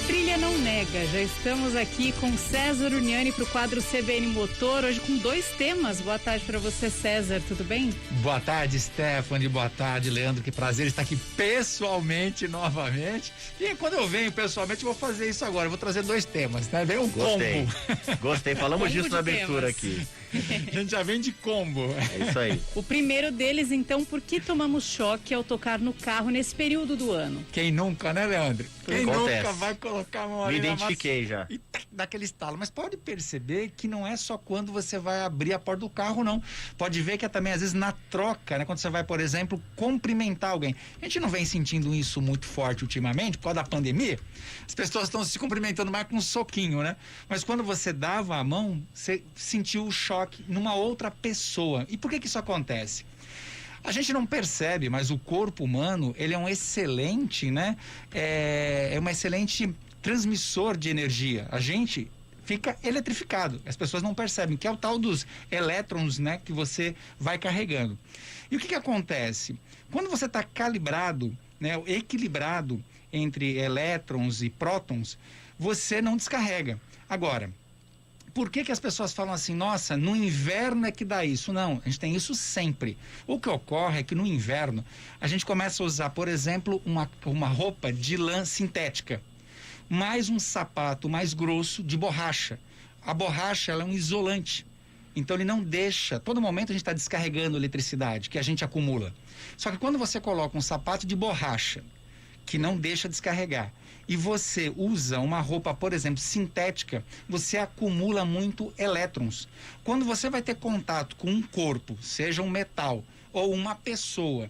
Trilha não nega, já estamos aqui com César Uniani para o quadro CBN Motor, hoje com 2 temas. Boa tarde para você, César, tudo bem? Boa tarde, Stephanie, boa tarde, Leandro, que prazer estar aqui pessoalmente novamente. E quando eu venho pessoalmente, eu vou fazer isso agora, eu vou trazer 2 temas, né? Vem um combo. Gostei, falamos disso na abertura aqui. A gente já vem de combo. É isso aí. O primeiro deles, então, por que tomamos choque ao tocar no carro nesse período do ano? Quem nunca, né, Leandro? Quem Acontece. nunca vai colocar a mão ali Me identifiquei já. E dá aquele estalo. Mas pode perceber que não é só quando você vai abrir a porta do carro, não. Pode ver que é também, às vezes, na troca, né? Quando você vai, por exemplo, cumprimentar alguém. A gente não vem sentindo isso muito forte ultimamente, por causa da pandemia. As pessoas estão se cumprimentando mais com um soquinho, né? Mas quando você dava a mão, você sentiu o choque numa outra pessoa. E por que isso acontece? A gente não percebe, mas o corpo humano, ele é um excelente, né? É um excelente transmissor de energia. A gente fica eletrificado. As pessoas não percebem, que é o tal dos elétrons, né? Que você vai carregando. E o que acontece? Quando você está calibrado, né? Equilibrado entre elétrons e prótons, você não descarrega. Agora, por que as pessoas falam assim, nossa, no inverno é que dá isso? Não, a gente tem isso sempre. O que ocorre é que no inverno a gente começa a usar, por exemplo, uma roupa de lã sintética, mais um sapato mais grosso de borracha. A borracha, ela é um isolante. Então ele não deixa, todo momento a gente está descarregando eletricidade que a gente acumula. Só que quando você coloca um sapato de borracha, que não deixa descarregar, e você usa uma roupa, por exemplo, sintética, você acumula muito elétrons. Quando você vai ter contato com um corpo, seja um metal ou uma pessoa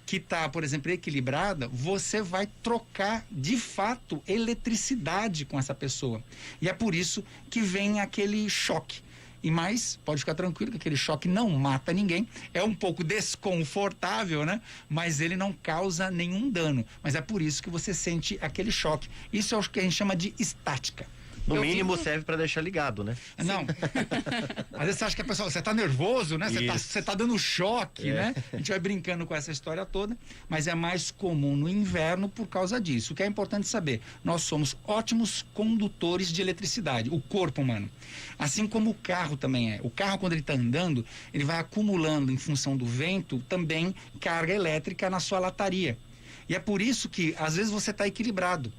que está, por exemplo, equilibrada, você vai trocar, de fato, eletricidade com essa pessoa. E é por isso que vem aquele choque. E mais, pode ficar tranquilo que aquele choque não mata ninguém, é um pouco desconfortável, né? Mas ele não causa nenhum dano. Mas é por isso que você sente aquele choque. Isso é o que a gente chama de estática. No mínimo serve para deixar ligado, né? Não. Às vezes você acha que a pessoa, você tá nervoso, né? Você tá dando choque, né? A gente vai brincando com essa história toda, mas é mais comum no inverno por causa disso. O que é importante saber, nós somos ótimos condutores de eletricidade, o corpo humano. Assim como o carro também é. O carro, quando ele tá andando, ele vai acumulando, em função do vento, também carga elétrica na sua lataria. E é por isso que, às vezes, você tá equilibrado.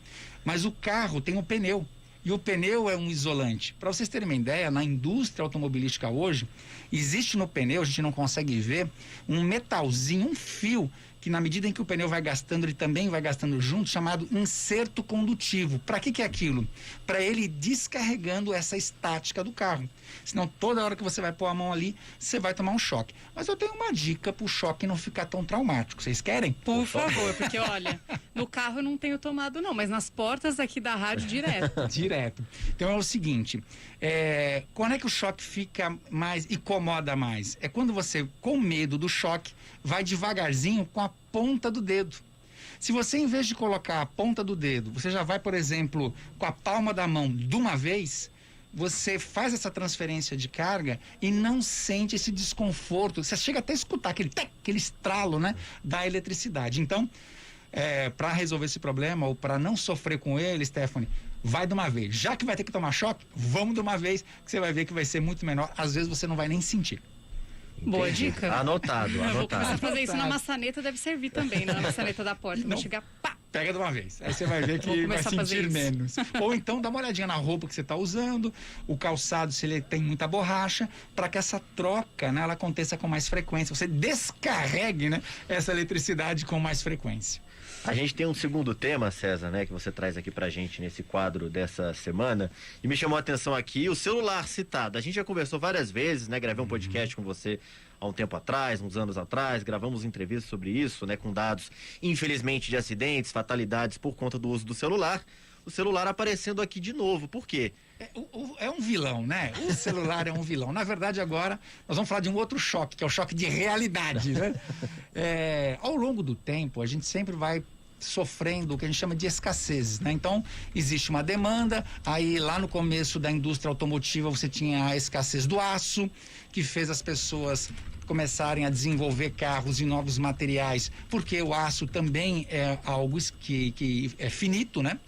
Mas o carro tem um pneu. E o pneu é um isolante. Para vocês terem uma ideia, na indústria automobilística hoje, existe no pneu, a gente não consegue ver, um metalzinho, um fio, que na medida em que o pneu vai gastando, ele também vai gastando junto, chamado inserto condutivo. Para que é aquilo? Para ele ir descarregando essa estática do carro. Senão, toda hora que você vai pôr a mão ali, você vai tomar um choque. Mas eu tenho uma dica para o choque não ficar tão traumático. Vocês querem? Por favor, porque olha, no carro eu não tenho tomado não, mas nas portas aqui da rádio direto. Direto. Então é o seguinte, quando é que o choque fica mais, incomoda mais? É quando você, com medo do choque, vai devagarzinho com a ponta do dedo. Se você, em vez de colocar a ponta do dedo, você já vai, por exemplo, com a palma da mão de uma vez, você faz essa transferência de carga e não sente esse desconforto. Você chega até a escutar aquele estralo, né, da eletricidade. Então, para resolver esse problema ou para não sofrer com ele, Stephanie, vai de uma vez. Já que vai ter que tomar choque, vamos de uma vez, que você vai ver que vai ser muito menor. Às vezes você não vai nem sentir. Boa dica. Anotado. Vou começar a fazer isso na maçaneta, deve servir também, né? Na maçaneta da porta. Vou chegar, pá! Pega de uma vez. Aí você vai ver que vai sentir menos. Ou então dá uma olhadinha na roupa que você está usando, o calçado, se ele tem muita borracha, para que essa troca, né, ela aconteça com mais frequência. Você descarregue, né, essa eletricidade com mais frequência. A gente tem um segundo tema, César, né, que você traz aqui pra gente nesse quadro dessa semana, e me chamou a atenção aqui o celular citado. A gente já conversou várias vezes, né, gravei um podcast com você há um tempo atrás, uns anos atrás, gravamos entrevistas sobre isso, né, com dados, infelizmente, de acidentes, fatalidades por conta do uso do celular. O celular aparecendo aqui de novo, por quê? É um vilão, né? O celular é um vilão. Na verdade, agora, nós vamos falar de um outro choque, que é o choque de realidade, né? Ao longo do tempo, a gente sempre vai sofrendo o que a gente chama de escassez, né? Então, existe uma demanda, aí lá no começo da indústria automotiva você tinha a escassez do aço, que fez as pessoas começarem a desenvolver carros e novos materiais, porque o aço também é algo que é finito, né?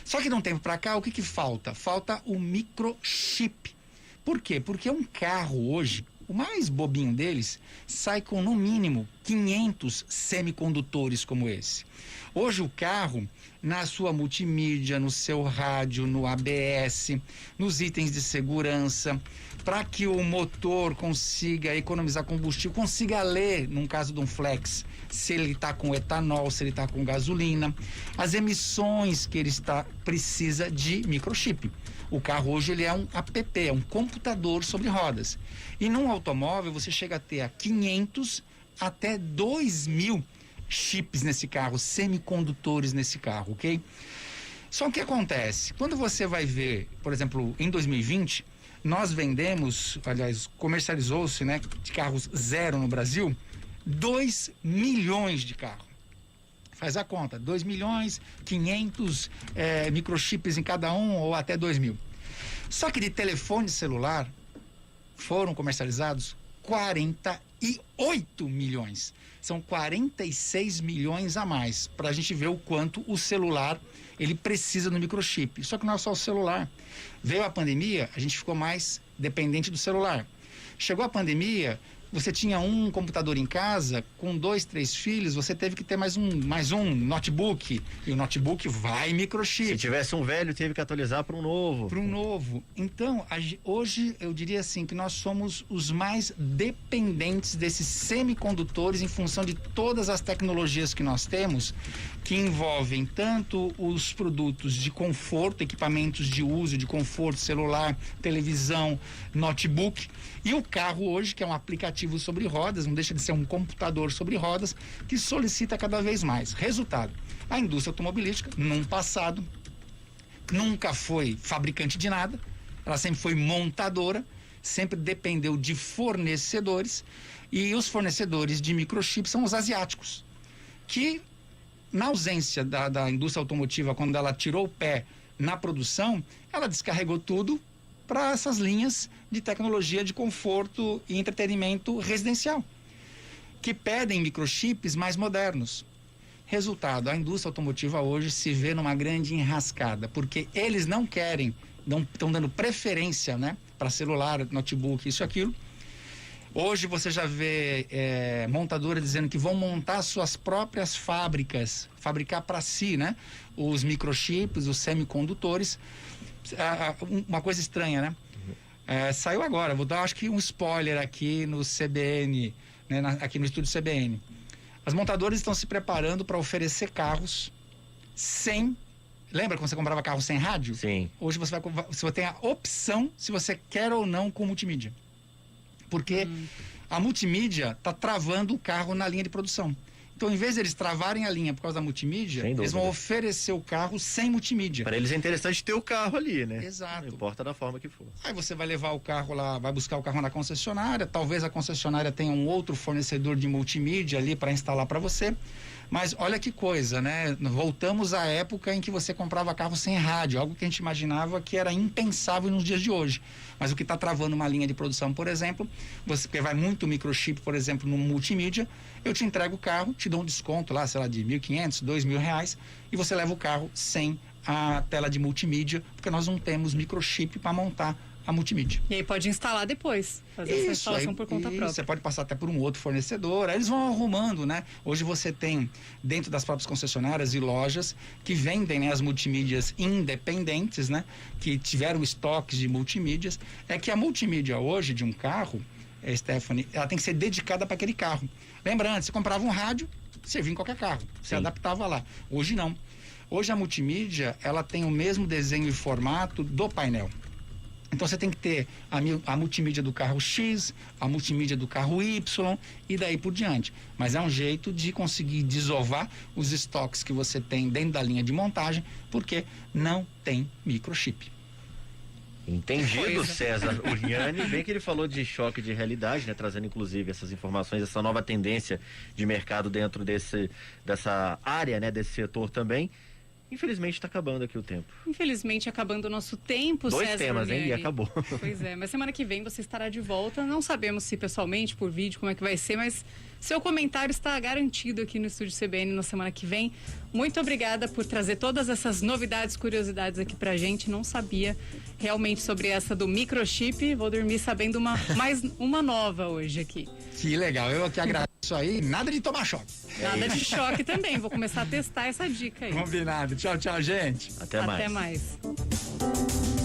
Só que de um tempo para cá, o que falta? Falta o microchip. Por quê? Porque um carro hoje, o mais bobinho deles, sai com no mínimo 500 semicondutores como esse. Hoje o carro, na sua multimídia, no seu rádio, no ABS, nos itens de segurança, para que o motor consiga economizar combustível, consiga ler, num caso de um flex, se ele está com etanol, se ele está com gasolina, as emissões que ele precisa de microchip. O carro hoje ele é um app, é um computador sobre rodas. E num automóvel você chega a ter 500 até 2.000 chips nesse carro, semicondutores nesse carro, ok? Só que o que acontece? Quando você vai ver, por exemplo, em 2020, nós vendemos, aliás, comercializou-se, né, de carros zero no Brasil, 2 milhões de carros. Faz a conta, 2 milhões, 500 microchips em cada um, ou até 2.000. Só que de telefone celular foram comercializados 48 milhões. São 46 milhões a mais, para a gente ver o quanto o celular ele precisa do microchip. Só que não é só o celular. Veio a pandemia, a gente ficou mais dependente do celular. Chegou a pandemia, você tinha um computador em casa, com 2, 3 filhos, você teve que ter mais um notebook, e o notebook vai microchip. Se tivesse um velho, teve que atualizar para um novo. Para um novo. Então, hoje eu diria assim, que nós somos os mais dependentes desses semicondutores em função de todas as tecnologias que nós temos, que envolvem tanto os produtos de conforto, equipamentos de uso, de conforto, celular, televisão, notebook, e o carro hoje, que é um aplicativo sobre rodas, não deixa de ser um computador sobre rodas, que solicita cada vez mais. Resultado, a indústria automobilística, num passado, nunca foi fabricante de nada, ela sempre foi montadora, sempre dependeu de fornecedores, e os fornecedores de microchips são os asiáticos, que na ausência da indústria automotiva, quando ela tirou o pé na produção, ela descarregou tudo para essas linhas de tecnologia de conforto e entretenimento residencial, que pedem microchips mais modernos. Resultado, a indústria automotiva hoje se vê numa grande enrascada, porque eles não querem, estão dando preferência, né, para celular, notebook, isso e aquilo. Hoje você já vê montadoras dizendo que vão montar suas próprias fábricas, fabricar para si, né, os microchips, os semicondutores. Uma coisa estranha, né? Saiu agora, vou dar acho que um spoiler aqui no CBN, né, aqui no estúdio CBN. As montadoras estão se preparando para oferecer carros sem... Lembra quando você comprava carro sem rádio? Sim. Hoje você tem a opção se você quer ou não com multimídia. Porque a multimídia está travando o carro na linha de produção. Então, em vez de eles travarem a linha por causa da multimídia, eles vão oferecer o carro sem multimídia. Para eles é interessante ter o carro ali, né? Exato. Não importa da forma que for. Aí você vai levar o carro lá, vai buscar o carro na concessionária, talvez a concessionária tenha um outro fornecedor de multimídia ali para instalar para você. Mas olha que coisa, né? Voltamos à época em que você comprava carro sem rádio, algo que a gente imaginava que era impensável nos dias de hoje. Mas o que está travando uma linha de produção, por exemplo, porque vai muito microchip, por exemplo, no multimídia, eu te entrego o carro, te dou um desconto lá, sei lá, de R$1.500, R$2.000, e você leva o carro sem a tela de multimídia, porque nós não temos microchip para montar a multimídia. E aí pode instalar depois, fazer essa instalação por conta própria. Você pode passar até por um outro fornecedor, aí eles vão arrumando, né? Hoje você tem, dentro das próprias concessionárias e lojas, que vendem, né, as multimídias independentes, né? Que tiveram estoques de multimídias. É que a multimídia hoje de um carro, Stephanie, ela tem que ser dedicada para aquele carro. Lembra, antes você comprava um rádio, servia em qualquer carro, você adaptava lá. Hoje não. Hoje a multimídia, ela tem o mesmo desenho e formato do painel. Então você tem que ter a multimídia do carro X, a multimídia do carro Y e daí por diante. Mas é um jeito de conseguir desovar os estoques que você tem dentro da linha de montagem, porque não tem microchip. Entendido, César Uriani. Bem que ele falou de choque de realidade, né? Trazendo inclusive essas informações, essa nova tendência de mercado dentro dessa área, né? Desse setor também. Infelizmente está acabando aqui o tempo. Infelizmente acabando o nosso tempo, 2 César temas, Uriani. hein? E acabou. Pois é, mas semana que vem você estará de volta. Não sabemos se pessoalmente, por vídeo, como é que vai ser, mas Seu comentário está garantido aqui no Estúdio CBN na semana que vem. Muito obrigada por trazer todas essas novidades, curiosidades aqui pra gente. Não sabia realmente sobre essa do microchip. Vou dormir sabendo mais uma nova hoje aqui. Que legal, eu que agradeço aí. Nada de tomar choque. Nada de choque também. Vou começar a testar essa dica aí. Combinado. Tchau, tchau, gente. Até mais. Até mais.